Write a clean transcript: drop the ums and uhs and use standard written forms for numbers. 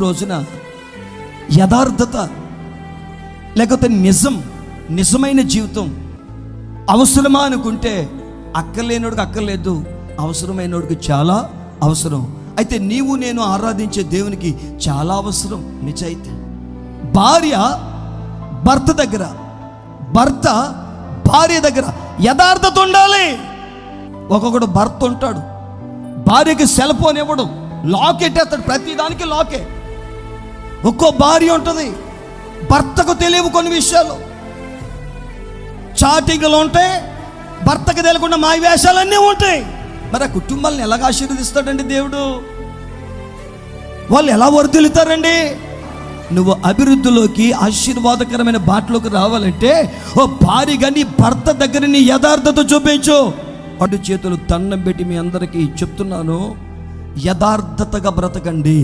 రోజున యథార్థత లేకపోతే నిజమైన జీవితం అవసరమా అనుకుంటే అక్కర్లేనోడికి అక్కర్లేదు, అవసరమైనోడికి చాలా అవసరం. అయితే నీవు నేను ఆరాధించే దేవునికి చాలా అవసరం నిజాయితీ. భార్య భర్త దగ్గర, భర్త భార్య దగ్గర యథార్థత ఉండాలి. ఒక్కొక్కడు భర్త ఉంటాడు, భార్యకి సెల్ ఫోన్ ఇవ్వడు, లాక్ ఎట్టేస్తాడు, ప్రతిదానికి లాకే. ఒక్కో భార్య ఉంటుంది, భర్తకు తెలియవు కొన్ని విషయాలు, చాటింగ్లు ఉంటాయి, భర్తకు తెలియకుండా మాయ వేషాలన్నీ ఉంటాయి. మరి ఆ కుటుంబాలను ఎలాగ ఆశీర్వదిస్తాడండి దేవుడు? వాళ్ళు ఎలా వర్ధిల్లుతారండి? నువ్వు అభివృద్ధిలోకి, ఆశీర్వాదకరమైన బాటలోకి రావాలంటే ఓ భార్యగా నీ భర్త దగ్గర నీ యథార్థత చూపించు. అటు చేతులు దండం పెట్టి మీ అందరికీ చెప్తున్నాను, యథార్థతగా బ్రతకండి.